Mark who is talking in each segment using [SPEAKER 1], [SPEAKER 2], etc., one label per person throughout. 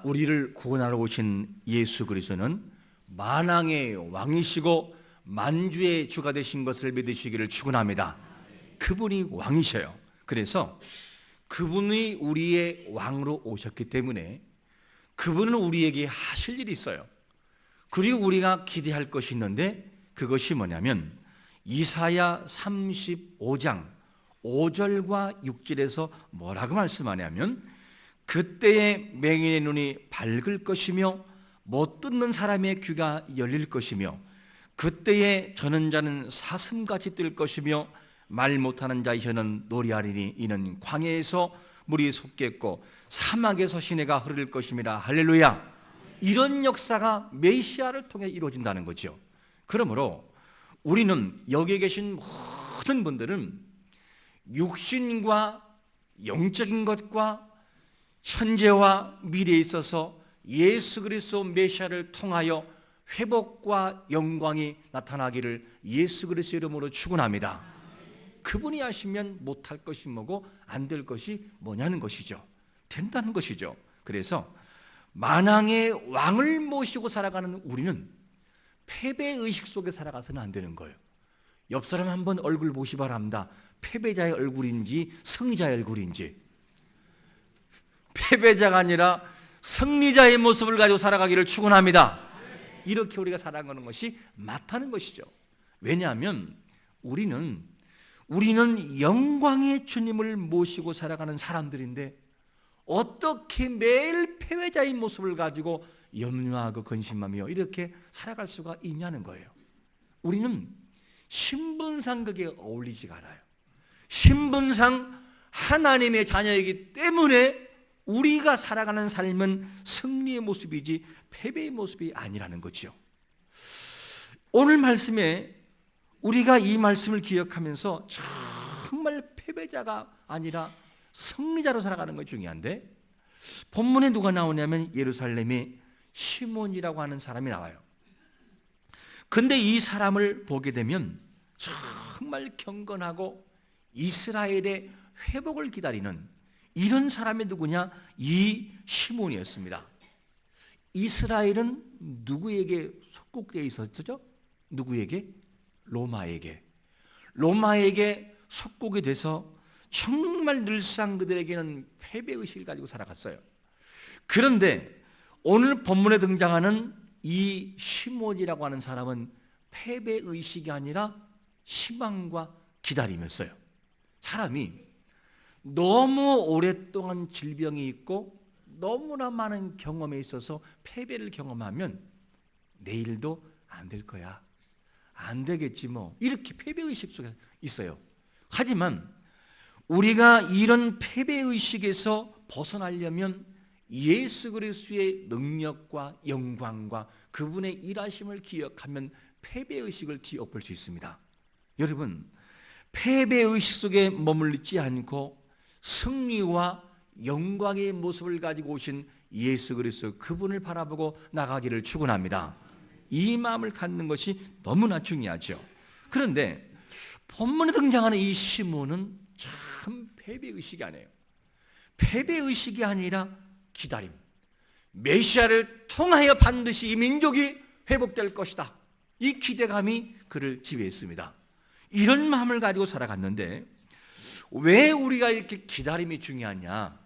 [SPEAKER 1] 우리를 구원하러 오신 예수 그리스도는 만왕의 왕이시고 만주의 주가 되신 것을 믿으시기를 축원합니다. 그분이 왕이셔요. 그래서 그분이 우리의 왕으로 오셨기 때문에 그분은 우리에게 하실 일이 있어요. 그리고 우리가 기대할 것이 있는데 그것이 뭐냐면 이사야 35장 5절과 6절에서 뭐라고 말씀하냐면 그때에 맹인의 눈이 밝을 것이며 못 듣는 사람의 귀가 열릴 것이며 그때에 저는 자는 사슴같이 뛸 것이며 말 못하는 자의 혀는 노래하리니 이는 광야에서 물이 솟겠고 사막에서 시내가 흐를 것임이라. 할렐루야. 이런 역사가 메시아를 통해 이루어진다는 거죠. 그러므로 우리는 여기에 계신 모든 분들은 육신과 영적인 것과 현재와 미래에 있어서 예수 그리스도 메시아를 통하여 회복과 영광이 나타나기를 예수 그리스도 이름으로 축원합니다. 그분이 하시면 못할 것이 뭐고 안 될 것이 뭐냐는 것이죠. 된다는 것이죠. 그래서 만왕의 왕을 모시고 살아가는 우리는 패배의식 속에 살아가서는 안 되는 거예요. 옆 사람 한번 얼굴 보시 바랍니다. 패배자의 얼굴인지 승리자의 얼굴인지. 패배자가 아니라 승리자의 모습을 가지고 살아가기를 축원합니다. 이렇게 우리가 살아가는 것이 맞다는 것이죠. 왜냐하면 우리는 영광의 주님을 모시고 살아가는 사람들인데 어떻게 매일 패배자의 모습을 가지고 염려하고 근심하며 이렇게 살아갈 수가 있냐는 거예요. 우리는 신분상 그게 어울리지가 않아요. 신분상 하나님의 자녀이기 때문에 우리가 살아가는 삶은 승리의 모습이지 패배의 모습이 아니라는 거죠. 오늘 말씀에 우리가 이 말씀을 기억하면서 정말 패배자가 아니라 승리자로 살아가는 것이 중요한데 본문에 누가 나오냐면 예루살렘에 시몬이라고 하는 사람이 나와요. 근데 이 사람을 보게 되면 정말 경건하고 이스라엘의 회복을 기다리는 이런 사람이 누구냐? 이 시몬이었습니다. 이스라엘은 누구에게 속국되어 있었죠? 누구에게? 로마에게 속국이 돼서 정말 늘상 그들에게는 패배의식을 가지고 살아갔어요. 그런데 오늘 본문에 등장하는 이 시몬이라고 하는 사람은 패배의식이 아니라 희망과 기다림이었어요. 사람이 너무 오랫동안 질병이 있고 너무나 많은 경험에 있어서 패배를 경험하면 내일도 안 될 거야, 안 되겠지 뭐, 이렇게 패배의식 속에 있어요. 하지만 우리가 이런 패배의식에서 벗어나려면 예수 그리스도의 능력과 영광과 그분의 일하심을 기억하면 패배의식을 뒤엎을 수 있습니다. 여러분, 패배의식 속에 머물지 않고 승리와 영광의 모습을 가지고 오신 예수 그리스도 그분을 바라보고 나가기를 축원합니다. 이 마음을 갖는 것이 너무나 중요하죠. 그런데 본문에 등장하는 이 시몬은 참 패배의식이 아니에요. 패배의식이 아니라 기다림. 메시아를 통하여 반드시 이 민족이 회복될 것이다. 이 기대감이 그를 지배했습니다. 이런 마음을 가지고 살아갔는데 왜 우리가 이렇게 기다림이 중요하냐?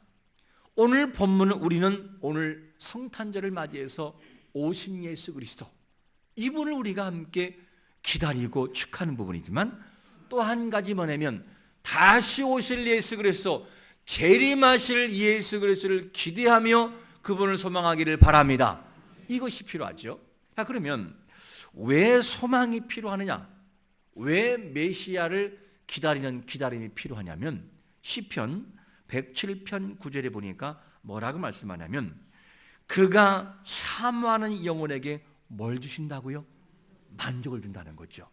[SPEAKER 1] 오늘 본문은 우리는 오늘 성탄절을 맞이해서 오신 예수 그리스도 이분을 우리가 함께 기다리고 축하하는 부분이지만 또 한 가지 뭐냐면 다시 오실 예수 그리스도, 재림하실 예수 그리스도를 기대하며 그분을 소망하기를 바랍니다. 이것이 필요하죠. 자, 그러면 왜 소망이 필요하느냐? 왜 메시아를 기다리는 기다림이 필요하냐면 시편 107편 9절에 보니까 뭐라고 말씀하냐면 그가 사모하는 영혼에게 뭘 주신다고요? 만족을 준다는 거죠.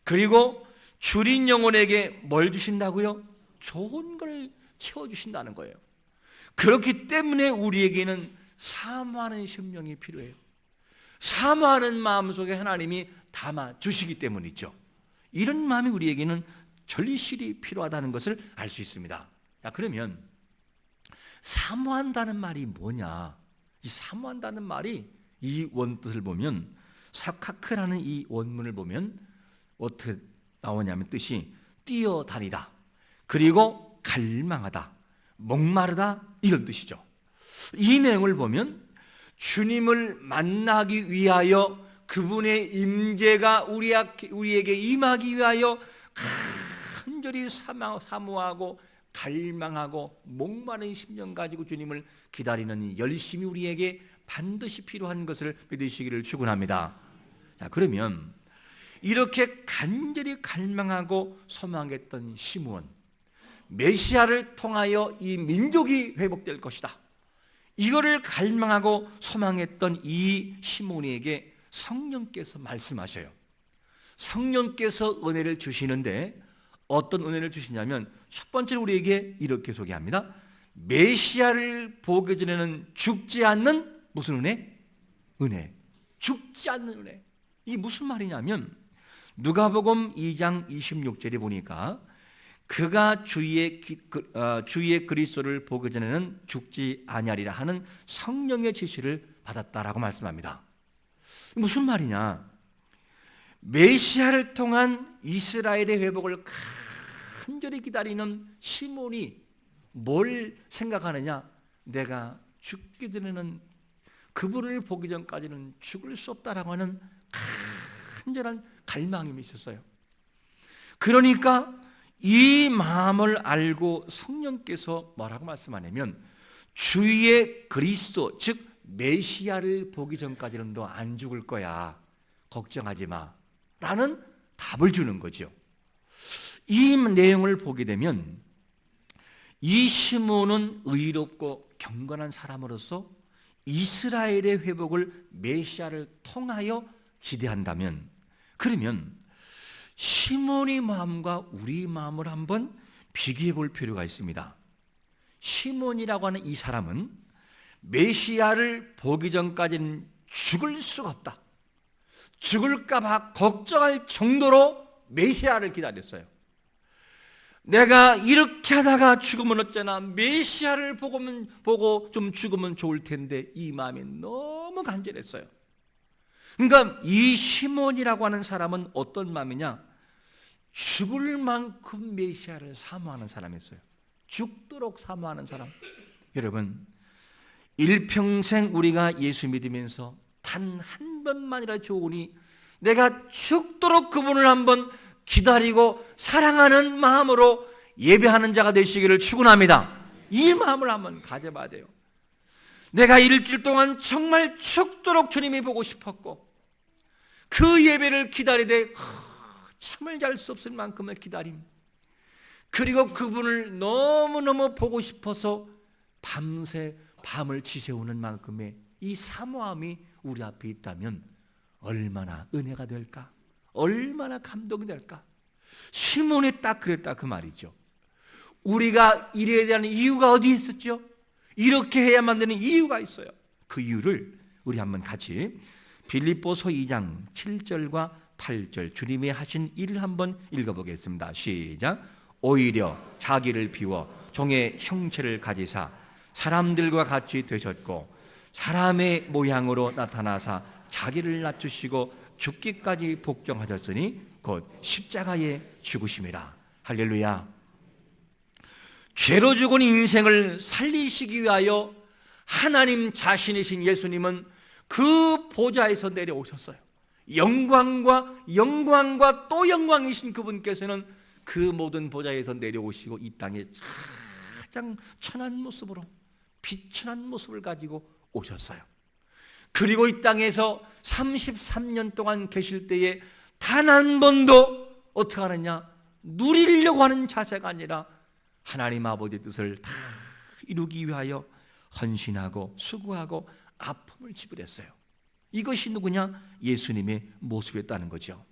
[SPEAKER 1] 그리고 줄인 영혼에게 뭘 주신다고요? 좋은 걸 채워주신다는 거예요. 그렇기 때문에 우리에게는 사모하는 심령이 필요해요. 사모하는 마음속에 하나님이 담아 주시기 때문이죠. 이런 마음이 우리에게는 절실히 필요하다는 것을 알 수 있습니다. 자, 그러면 사모한다는 말이 뭐냐? 이 사모한다는 말이 이 원뜻을 보면 사카크라는 이 원문을 보면 어떻게 나오냐면 뜻이 뛰어다니다, 그리고 갈망하다, 목마르다, 이런 뜻이죠. 이 내용을 보면 주님을 만나기 위하여 그분의 임재가 우리에게 임하기 위하여 간절히 사모하고 갈망하고 목마른 심령 가지고 주님을 기다리는 이 열심이 우리에게 반드시 필요한 것을 믿으시기를 축원합니다. 자, 그러면 이렇게 간절히 갈망하고 소망했던 시므온, 메시아를 통하여 이 민족이 회복될 것이다, 이거를 갈망하고 소망했던 이 시므온에게 성령께서 말씀하셔요. 성령께서 은혜를 주시는데 어떤 은혜를 주시냐면 첫 번째로 우리에게 이렇게 소개합니다. 메시아를 보기 전에는 죽지 않는 무슨 은혜? 은혜. 죽지 않는 은혜. 이게 무슨 말이냐면 누가복음 2장 26절에 보니까 그가 주의 그리스도를 보기 전에는 죽지 아니하리라 하는 성령의 지시를 받았다라고 말씀합니다. 무슨 말이냐? 메시아를 통한 이스라엘의 회복을 간절히 기다리는 시몬이 뭘 생각하느냐? 내가 죽기 전에는, 그분을 보기 전까지는 죽을 수 없다라고 하는 간절한 갈망이 있었어요. 그러니까 이 마음을 알고 성령께서 뭐라고 말씀하냐면 주의 그리스도, 즉 메시아를 보기 전까지는 너 안 죽을 거야, 걱정하지 마 라는 답을 주는 거죠. 이 내용을 보게 되면 이 시몬은 의롭고 경건한 사람으로서 이스라엘의 회복을 메시아를 통하여 기대한다면, 그러면 시몬의 마음과 우리 마음을 한번 비교해 볼 필요가 있습니다. 시몬이라고 하는 이 사람은 메시아를 보기 전까지는 죽을 수가 없다, 죽을까 봐 걱정할 정도로 메시아를 기다렸어요. 내가 이렇게 하다가 죽으면 어쩌나, 메시아를 보고 좀 죽으면 좋을 텐데, 이 마음이 너무 간절했어요. 그러니까 이 시몬이라고 하는 사람은 어떤 마음이냐? 죽을 만큼 메시아를 사모하는 사람이었어요. 죽도록 사모하는 사람. 여러분, 일평생 우리가 예수 믿으면서 단 한 번만이라 좋으니 내가 죽도록 그분을 한번 기다리고 사랑하는 마음으로 예배하는 자가 되시기를 축원합니다. 이 마음을 한번 가져봐야 돼요. 내가 일주일 동안 정말 죽도록 주님이 보고 싶었고 그 예배를 기다리되 잠을 잘 수 없을 만큼의 기다림, 그리고 그분을 너무너무 보고 싶어서 밤새 밤을 지새우는 만큼의 이 사모함이 우리 앞에 있다면 얼마나 은혜가 될까? 얼마나 감동이 될까? 시몬이 딱 그랬다 그 말이죠. 우리가 이래야 되는 이유가 어디 있었죠? 이렇게 해야만 되는 이유가 있어요. 그 이유를 우리 한번 같이 빌립보서 2장 7절과 8절 주님이 하신 일을 한번 읽어보겠습니다. 시작. 오히려 자기를 비워 종의 형체를 가지사 사람들과 같이 되셨고 사람의 모양으로 나타나사 자기를 낮추시고 죽기까지 복종하셨으니 곧 십자가에 죽으심이라. 할렐루야. 죄로 죽은 인생을 살리시기 위하여 하나님 자신이신 예수님은 그 보좌에서 내려오셨어요. 영광과 또 영광이신 그분께서는 그 모든 보좌에서 내려오시고 이 땅에 가장 천한 모습으로, 비천한 모습을 가지고 오셨어요. 그리고 이 땅에서 33년 동안 계실 때에 단 한 번도 어떻게 하느냐, 누리려고 하는 자세가 아니라 하나님 아버지의 뜻을 다 이루기 위하여 헌신하고 수고하고 아픔을 지불했어요. 이것이 누구냐? 예수님의 모습이었다는 거죠.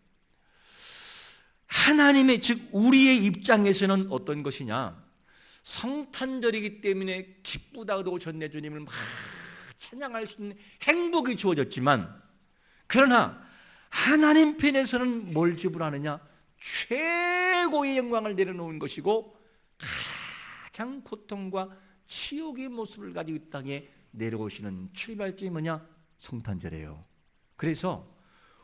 [SPEAKER 1] 하나님의, 즉 우리의 입장에서는 어떤 것이냐? 성탄절이기 때문에 기쁘다고 전내 주님을 막 찬양할 수 있는 행복이 주어졌지만, 그러나 하나님 편에서는 뭘 지불하느냐? 최고의 영광을 내려놓은 것이고 가장 고통과 치욕의 모습을 가지고 이 땅에 내려오시는 출발점이 뭐냐? 성탄절이에요. 그래서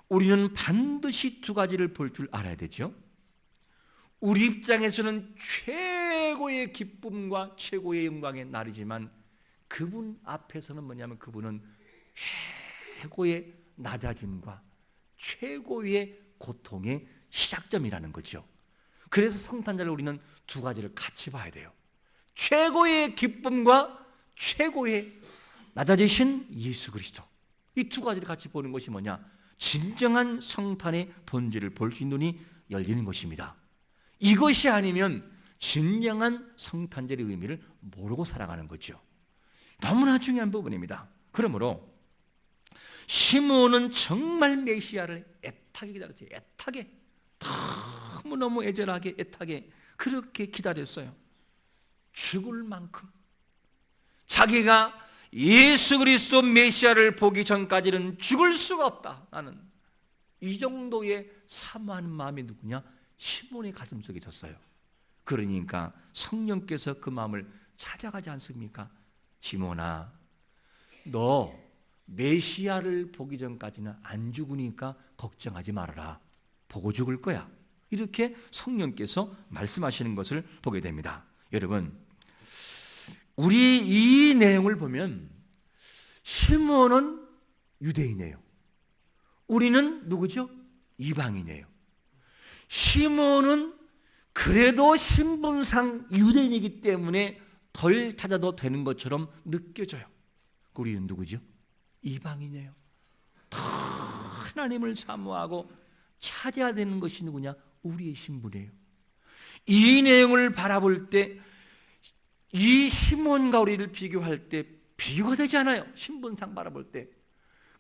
[SPEAKER 1] 우리는 반드시 두 가지를 볼 줄 알아야 되죠. 우리 입장에서는 최고의 기쁨과 최고의 영광의 날이지만 그분 앞에서는 뭐냐면 그분은 최고의 낮아짐과 최고의 고통의 시작점이라는 거죠. 그래서 성탄절을 우리는 두 가지를 같이 봐야 돼요. 최고의 기쁨과 최고의 낮아지신 예수 그리스도, 이 두 가지를 같이 보는 것이 뭐냐? 진정한 성탄의 본질을 볼 수 있는 눈이 열리는 것입니다. 이것이 아니면 진정한 성탄절의 의미를 모르고 살아가는 거죠. 너무나 중요한 부분입니다. 그러므로 시므온은 정말 메시아를 애타게 기다렸어요. 애타게, 너무너무 애절하게 애타게 그렇게 기다렸어요. 죽을 만큼. 자기가 예수 그리스도 메시아를 보기 전까지는 죽을 수가 없다. 나는 이 정도의 사모하는 마음이 누구냐? 시므온의 가슴속에 있었어요. 그러니까 성령께서 그 마음을 찾아가지 않습니까? 시므온아, 너 메시아를 보기 전까지는 안 죽으니까 걱정하지 말아라. 보고 죽을 거야. 이렇게 성령께서 말씀하시는 것을 보게 됩니다. 여러분, 우리 이 내용을 보면 시므온은 유대인이에요. 우리는 누구죠? 이방인이에요. 시므온은 그래도 신분상 유대인이기 때문에 덜 찾아도 되는 것처럼 느껴져요. 우리는 누구죠? 이방인이에요. 더 하나님을 사모하고 찾아야 되는 것이 누구냐? 우리의 신분이에요. 이 내용을 바라볼 때 이 시므온과 우리를 비교할 때 비교가 되지 않아요. 신분상 바라볼 때.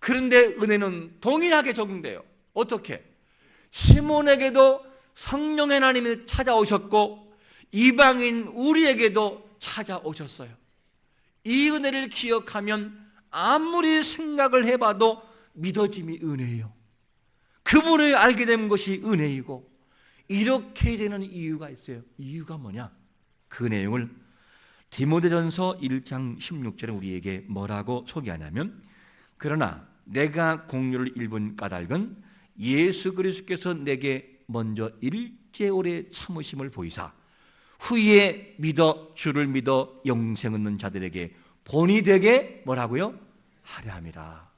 [SPEAKER 1] 그런데 은혜는 동일하게 적용돼요. 어떻게? 시므온에게도 성령의 하나님이 찾아오셨고 이방인 우리에게도 찾아오셨어요. 이 은혜를 기억하면 아무리 생각을 해봐도 믿어짐이 은혜예요. 그분을 알게 된 것이 은혜이고 이렇게 되는 이유가 있어요. 이유가 뭐냐? 그 내용을 디모데전서 1장 16절에 우리에게 뭐라고 소개하냐면, 그러나 내가 공유를 일본 까닭은 예수 그리스도께서 내게 먼저 일제 오래 참으심을 보이사 후에 믿어 주를 믿어 영생 얻는 자들에게 본이 되게 뭐라고요? 하려 함이라.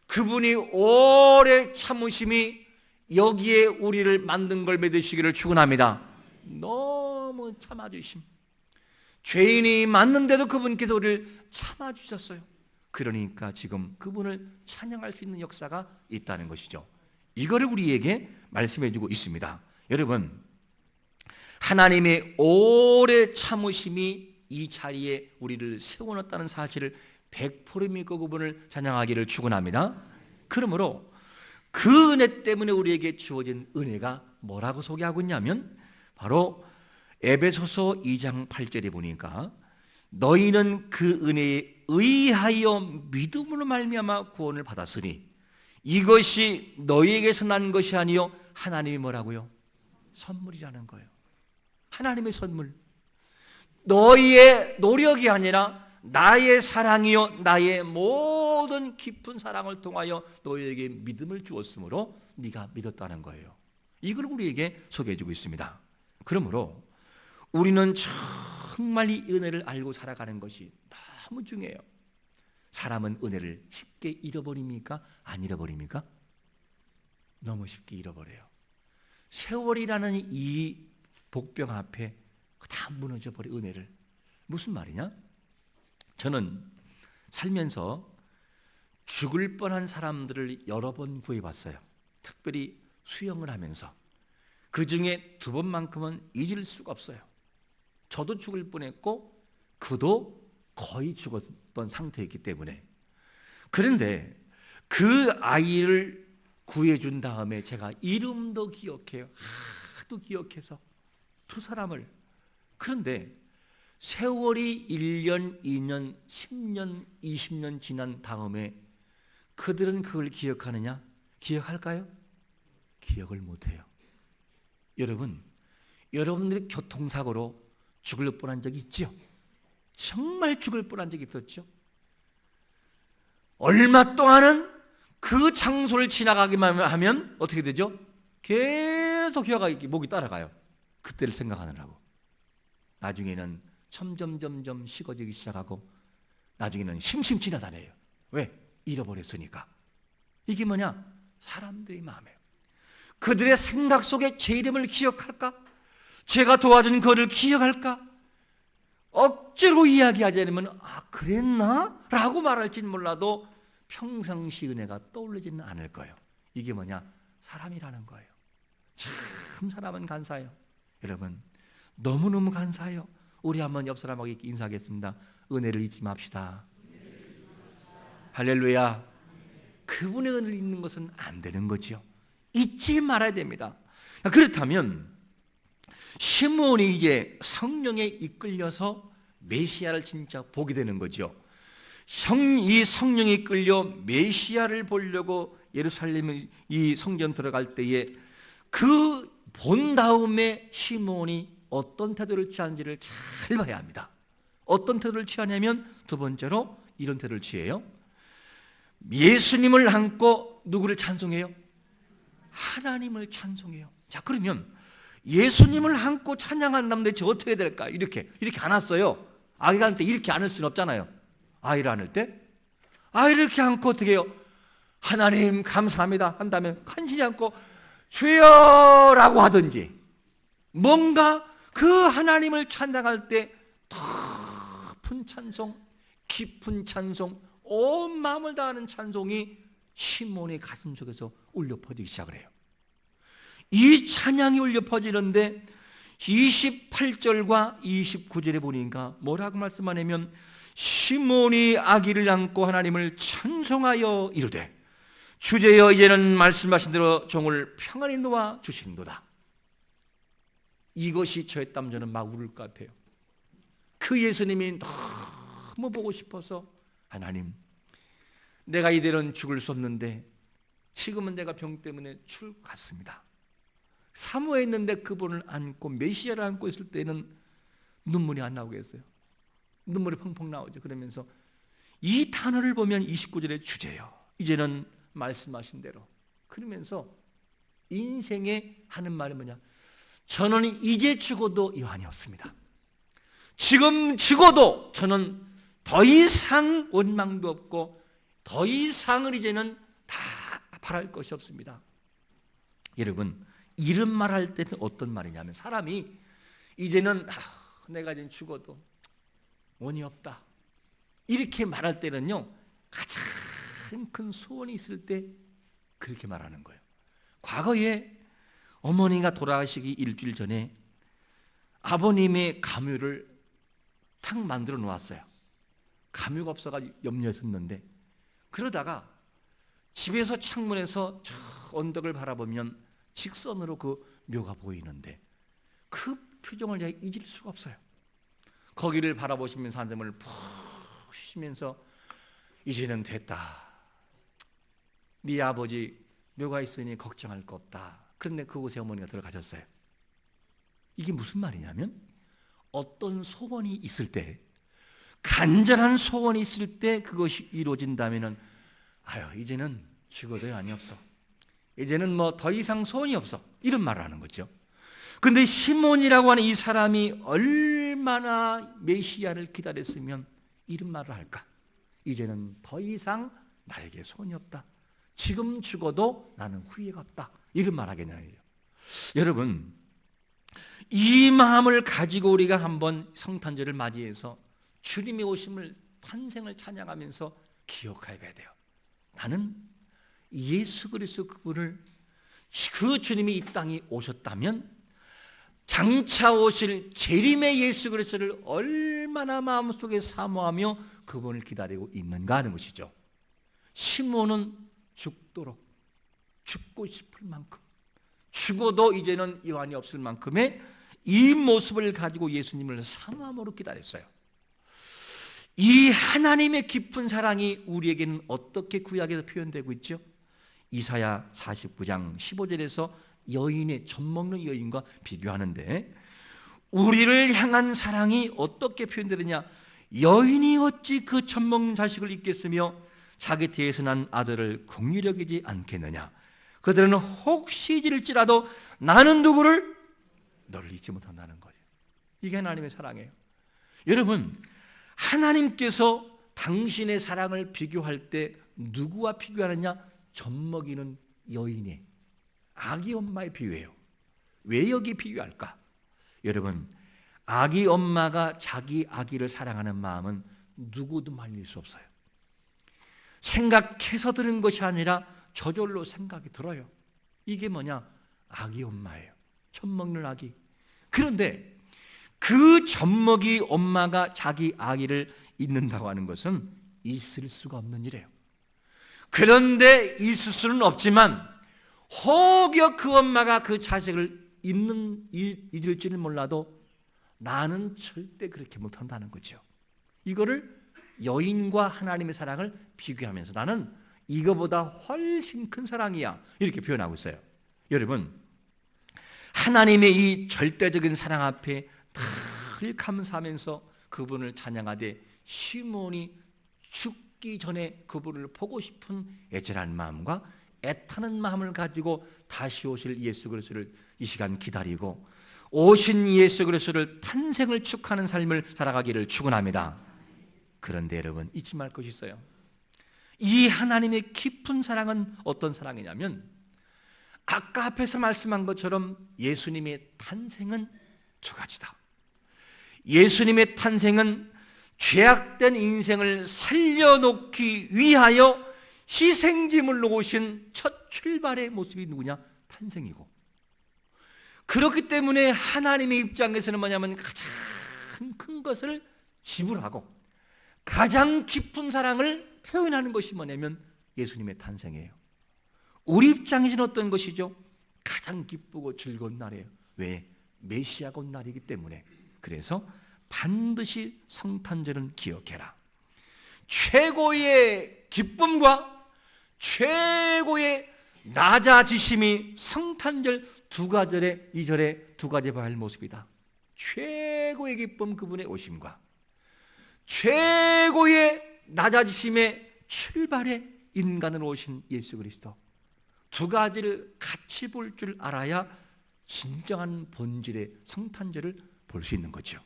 [SPEAKER 1] 그분이 오래 참으심이 여기에 우리를 만든 걸 믿으시기를 축원합니다. 너무 참아주심. 죄인이 맞는데도 그분께서 우리를 참아주셨어요. 그러니까 지금 그분을 찬양할 수 있는 역사가 있다는 것이죠. 이거를 우리에게 말씀해 주고 있습니다. 여러분, 하나님의 오래 참으심이 이 자리에 우리를 세워놨다는 사실을 100% 믿고 그분을 찬양하기를 축원합니다. 그러므로 그 은혜 때문에 우리에게 주어진 은혜가 뭐라고 소개하고 있냐면 바로 에베소서 2장 8절에 보니까 너희는 그 은혜에 의하여 믿음으로 말미암아 구원을 받았으니 이것이 너희에게서 난 것이 아니요 하나님이 뭐라고요? 선물이라는 거예요. 하나님의 선물. 너희의 노력이 아니라 나의 사랑이요 나의 모든 깊은 사랑을 통하여 너희에게 믿음을 주었으므로 네가 믿었다는 거예요. 이걸 우리에게 소개해 주고 있습니다. 그러므로 우리는 정말 이 은혜를 알고 살아가는 것이 너무 중요해요. 사람은 은혜를 쉽게 잃어버립니까? 안 잃어버립니까? 너무 쉽게 잃어버려요. 세월이라는 이 복병 앞에 다 무너져버려. 은혜를. 무슨 말이냐? 저는 살면서 죽을 뻔한 사람들을 여러 번 구해봤어요. 특별히 수영을 하면서. 그 중에 2번만큼은 잊을 수가 없어요. 저도 죽을 뻔했고 그도 거의 죽었던 상태였기 때문에. 그런데 그 아이를 구해준 다음에 제가 이름도 기억해요. 하도 기억해서 2사람을. 그런데 세월이 1년, 2년, 10년, 20년 지난 다음에 그들은 그걸 기억하느냐? 기억할까요? 기억을 못해요. 여러분, 여러분들이 교통사고로 죽을 뻔한 적이 있죠? 정말 죽을 뻔한 적이 있었죠? 얼마 동안은 그 장소를 지나가기만 하면 어떻게 되죠? 계속 혀가 목이 따라가요. 그때를 생각하느라고. 나중에는 점점 식어지기 시작하고 나중에는 싱싱 지나다녀요. 왜? 잃어버렸으니까. 이게 뭐냐? 사람들의 마음이에요. 그들의 생각 속에 제 이름을 기억할까? 제가 도와준 그를 기억할까? 억지로 이야기하지 않으면 그랬나? 라고 말할지는 몰라도 평상시 은혜가 떠올리지는 않을 거예요. 이게 뭐냐? 사람이라는 거예요. 참 사람은 간사해요. 여러분 너무너무 간사해요. 우리 한번 옆 사람에게 인사하겠습니다. 은혜를 잊지 맙시다. 할렐루야. 그분의 은혜를 잊는 것은 안 되는 거지요. 잊지 말아야 됩니다. 그렇다면 시므온이 이제 성령에 이끌려서 메시아를 진짜 보게 되는 거죠. 이 성령에 이끌려 메시아를 보려고 예루살렘 이 성전 들어갈 때에 그 본 다음에 시므온이 어떤 태도를 취하는지를 잘 봐야 합니다. 어떤 태도를 취하냐면 두 번째로 이런 태도를 취해요. 예수님을 안고 누구를 찬송해요? 하나님을 찬송해요. 자, 그러면 예수님을 안고 찬양하는 대체 어떻게 해야 될까? 이렇게 안았어요. 아이를 안을 때 이렇게 안을 수는 없잖아요. 아이를 안을 때 아이를 이렇게 안고 어떻게 해요? 하나님 감사합니다 한다면 간신히 안고 주여라고 하든지 뭔가 그 하나님을 찬양할 때 깊은 찬송, 깊은 찬송, 온 마음을 다하는 찬송이 시몬의 가슴 속에서 울려 퍼지기 시작을 해요. 이 찬양이 울려 퍼지는데 28절과 29절에 보니까 뭐라고 말씀하냐면 시몬이 아기를 안고 하나님을 찬송하여 이르되 주제여 이제는 말씀하신 대로 종을 평안히 놓아 주시는도다. 이것이 저였다면 저는 막 울을 것 같아요. 그 예수님이 너무 보고 싶어서 하나님 내가 이대로는 죽을 수 없는데 지금은 내가 병 때문에 죽을 것 같습니다. 사모했는데 그분을 안고 메시아를 안고 있을 때는 눈물이 안 나오겠어요. 눈물이 펑펑 나오죠. 그러면서 이 단어를 보면 29절에 주제요 이제는 말씀하신 대로 그러면서 인생에 하는 말이 뭐냐? 저는 이제 죽어도 여한이 없습니다. 지금 죽어도 저는 더 이상 원망도 없고 더 이상을 이제는 다 바랄 것이 없습니다. 여러분 이런 말 할 때는 어떤 말이냐면 사람이 이제는 내가 이제 죽어도 원이 없다 이렇게 말할 때는요 가장 큰 소원이 있을 때 그렇게 말하는 거예요. 과거에 어머니가 돌아가시기 일주일 전에 아버님의 가묘를 탁 만들어 놓았어요. 가묘가 없어가지고 염려했었는데 그러다가 집에서 창문에서 저 언덕을 바라보면 직선으로 그 묘가 보이는데 그 표정을 제가 잊을 수가 없어요. 거기를 바라보시면서 한숨을 푹 쉬면서 이제는 됐다. 네 아버지 묘가 있으니 걱정할 거 없다. 그런데 그곳에 어머니가 들어가셨어요. 이게 무슨 말이냐면 어떤 소원이 있을 때 간절한 소원이 있을 때 그것이 이루어진다면은 이제는 죽어도 아니 없어. 이제는 뭐 더 이상 소원이 없어. 이런 말을 하는 거죠. 근데 시몬이라고 하는 이 사람이 얼마나 메시아를 기다렸으면 이런 말을 할까? 이제는 더 이상 나에게 소원이 없다. 지금 죽어도 나는 후회가 없다. 이런 말 하겠냐요. 여러분 이 마음을 가지고 우리가 한번 성탄절을 맞이해서 주님의 오심을 탄생을 찬양하면서 기억해야 돼요. 나는 예수 그리스도 그분을 그 주님이 이 땅에 오셨다면 장차 오실 재림의 예수 그리스도를 얼마나 마음속에 사모하며 그분을 기다리고 있는가 하는 것이죠. 시몬은 죽도록 죽고 싶을 만큼 죽어도 이제는 여한이 없을 만큼의 이 모습을 가지고 예수님을 사모함으로 기다렸어요. 이 하나님의 깊은 사랑이 우리에게는 어떻게 구약에서 표현되고 있죠? 이사야 49장 15절에서 여인의 젖 먹는 여인과 비교하는데 우리를 향한 사랑이 어떻게 표현되느냐? 여인이 어찌 그 젖 먹는 자식을 잊겠으며 자기 뒤에서 난 아들을 긍휼히 여기지 않겠느냐. 그들은 혹시 잊을지라도 나는 누구를 너를 잊지 못한다는 거예요. 이게 하나님의 사랑이에요. 여러분, 하나님께서 당신의 사랑을 비교할 때 누구와 비교하느냐? 젖먹이는 여인의 아기 엄마의 비유예요. 왜 여기 비유할까? 여러분, 아기 엄마가 자기 아기를 사랑하는 마음은 누구도 말릴 수 없어요. 생각해서 들은 것이 아니라 저절로 생각이 들어요. 이게 뭐냐? 아기 엄마예요. 젖먹는 아기. 그런데 그 젖먹이 엄마가 자기 아기를 잊는다고 하는 것은 있을 수가 없는 일이에요. 그런데 있을 수는 없지만 혹여 그 엄마가 그 자식을 잊을지는 몰라도 나는 절대 그렇게 못한다는 거죠. 이거를 여인과 하나님의 사랑을 비교하면서 나는 이거보다 훨씬 큰 사랑이야, 이렇게 표현하고 있어요. 여러분, 하나님의 이 절대적인 사랑 앞에 늘 감사하면서 그분을 찬양하되 시몬이 죽기 전에 그분을 보고 싶은 애절한 마음과 애타는 마음을 가지고 다시 오실 예수 그리스도를 이 시간 기다리고 오신 예수 그리스도를 탄생을 축하하는 삶을 살아가기를 축원합니다. 그런데 여러분, 잊지 말 것이 있어요. 이 하나님의 깊은 사랑은 어떤 사랑이냐면 아까 앞에서 말씀한 것처럼 예수님의 탄생은 두 가지다. 예수님의 탄생은 죄악된 인생을 살려놓기 위하여 희생제물로 오신 첫 출발의 모습이 누구냐? 탄생이고, 그렇기 때문에 하나님의 입장에서는 뭐냐면 가장 큰 것을 지불하고 가장 깊은 사랑을 표현하는 것이 뭐냐면 예수님의 탄생이에요. 우리 입장에서는 어떤 것이죠? 가장 기쁘고 즐거운 날이에요. 왜? 메시아가 온 날이기 때문에. 그래서 반드시 성탄절은 기억해라. 최고의 기쁨과 최고의 낮아지심이 성탄절 두 가절의 이 절의 두 가지 바의 모습이다. 최고의 기쁨, 그분의 오심과 최고의 낮아지심의 출발의 인간으로 오신 예수 그리스도, 두 가지를 같이 볼 줄 알아야 진정한 본질의 성탄절을 볼 수 있는 거죠.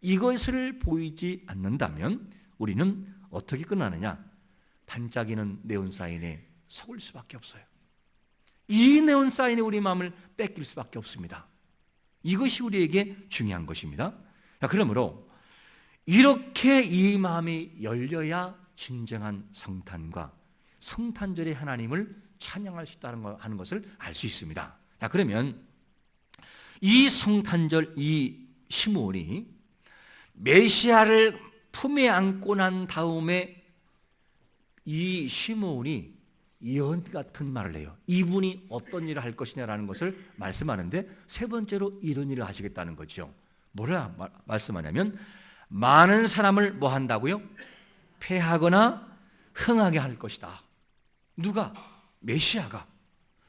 [SPEAKER 1] 이것을 보이지 않는다면 우리는 어떻게 끝나느냐? 반짝이는 네온사인에 속을 수밖에 없어요. 이 네온사인이 우리 마음을 뺏길 수밖에 없습니다. 이것이 우리에게 중요한 것입니다. 그러므로 이렇게 이 마음이 열려야 진정한 성탄과 성탄절의 하나님을 찬양할 수 있다는 하는 것을 알 수 있습니다. 자, 그러면 이 성탄절, 이 시므온이 메시아를 품에 안고 난 다음에 이 시므온이 예언 같은 말을 해요. 이분이 어떤 일을 할 것이냐라는 것을 말씀하는데 세 번째로 이런 일을 하시겠다는 거죠. 뭐라 말씀하냐면 많은 사람을 뭐 한다고요? 패하거나 흥하게 할 것이다. 누가? 메시아가.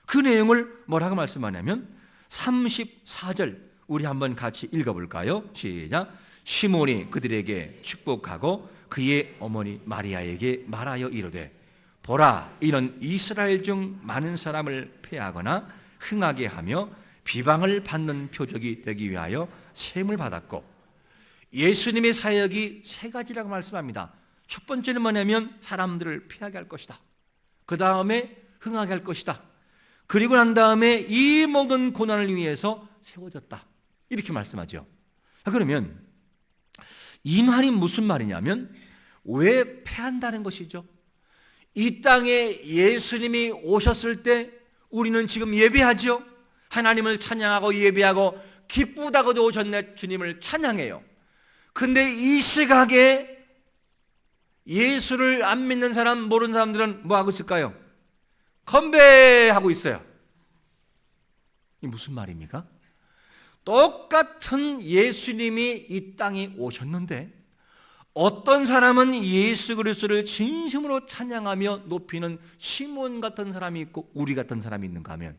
[SPEAKER 1] 그 내용을 뭐라고 말씀하냐면 34절 우리 한번 같이 읽어볼까요? 시작. 시몬이 그들에게 축복하고 그의 어머니 마리아에게 말하여 이르되 보라, 이런 이스라엘 중 많은 사람을 패하거나 흥하게 하며 비방을 받는 표적이 되기 위하여 셈을 받았고, 예수님의 사역이 세 가지라고 말씀합니다. 첫 번째는 뭐냐면 사람들을 패하게 할 것이다. 그 다음에 흥하게 할 것이다. 그리고 난 다음에 이 모든 고난을 위해서 세워졌다. 이렇게 말씀하죠. 그러면 이 말이 무슨 말이냐면 왜 패한다는 것이죠. 이 땅에 예수님이 오셨을 때 우리는 지금 예배하죠. 하나님을 찬양하고 예배하고 기쁘다고도 오셨네 주님을 찬양해요. 근데 이 시각에 예수를 안 믿는 사람, 모르는 사람들은 뭐 하고 있을까요? 건배하고 있어요. 이 무슨 말입니까? 똑같은 예수님이 이 땅에 오셨는데 어떤 사람은 예수 그리스도를 진심으로 찬양하며 높이는 시몬 같은 사람이 있고 우리 같은 사람이 있는가 하면,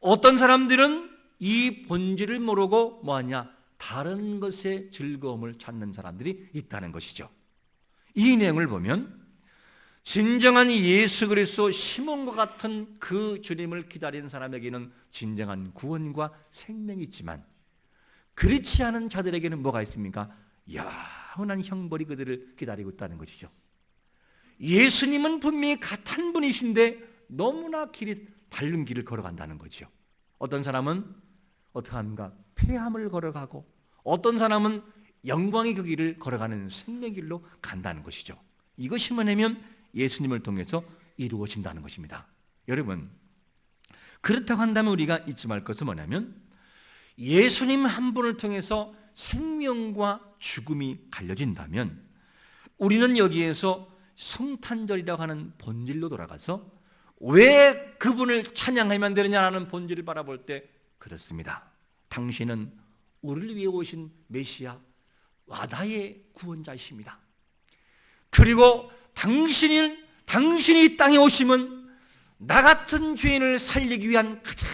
[SPEAKER 1] 어떤 사람들은 이 본질을 모르고 뭐하냐? 다른 것의 즐거움을 찾는 사람들이 있다는 것이죠. 이 내용을 보면 진정한 예수 그리스도 시몬과 같은 그 주님을 기다리는 사람에게는 진정한 구원과 생명이 있지만, 그렇지 않은 자들에게는 뭐가 있습니까? 영원한 형벌이 그들을 기다리고 있다는 것이죠. 예수님은 분명히 같은 분이신데 너무나 다른 길을 걸어간다는 거죠. 어떤 사람은 어떻게 합니까? 폐함을 걸어가고, 어떤 사람은 영광의 그 길을 걸어가는 생명의 길로 간다는 것이죠. 이것이 뭐냐면 예수님을 통해서 이루어진다는 것입니다. 여러분, 그렇다고 한다면 우리가 잊지 말 것은 뭐냐면, 예수님 한 분을 통해서 생명과 죽음이 갈려진다면 우리는 여기에서 성탄절이라고 하는 본질로 돌아가서 왜 그분을 찬양하면 되느냐라는 본질을 바라볼 때, 그렇습니다. 당신은 우리를 위해 오신 메시아 와다의 구원자이십니다. 그리고 당신이 이 땅에 오심은 나 같은 죄인을 살리기 위한 가장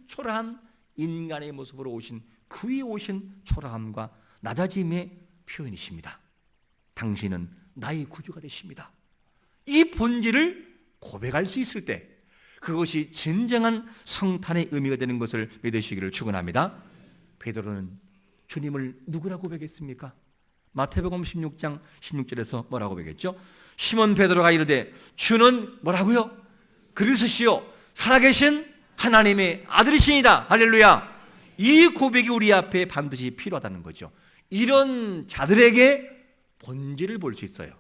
[SPEAKER 1] 초라한 인간의 모습으로 오신, 그 위에 오신 초라함과 낮아짐의 표현이십니다. 당신은 나의 구주가 되십니다. 이 본질을 고백할 수 있을 때 그것이 진정한 성탄의 의미가 되는 것을 믿으시기를 축원합니다. 베드로는 주님을 누구라고 고백했습니까? 마태복음 16장 16절에서 뭐라고 고백했죠? 시몬 베드로가 이르되 주는 뭐라고요? 그리스도시요 살아계신 하나님의 아들이시니다. 할렐루야. 이 고백이 우리 앞에 반드시 필요하다는 거죠. 이런 자들에게 본질을 볼 수 있어요.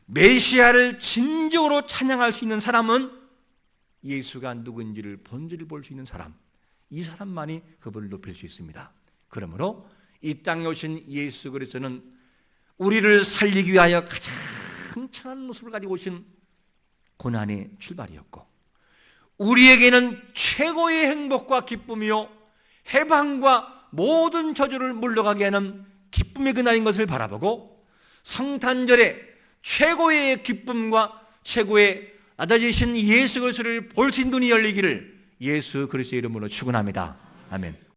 [SPEAKER 1] 메시아를 진정으로 찬양할 수 있는 사람은 예수가 누군지를 본질을 볼 수 있는 사람, 이 사람만이 그분을 높일 수 있습니다. 그러므로 이 땅에 오신 예수 그리스도는 우리를 살리기 위하여 가장 천한 모습을 가지고 오신 고난의 출발이었고, 우리에게는 최고의 행복과 기쁨이요 해방과 모든 저주를 물러가게 하는 기쁨의 그날인 것을 바라보고, 성탄절에 최고의 기쁨과 최고의 낮아지신 예수 그리스도를 볼 수 있는 눈이 열리기를 예수 그리스도의 이름으로 축원합니다. 아멘.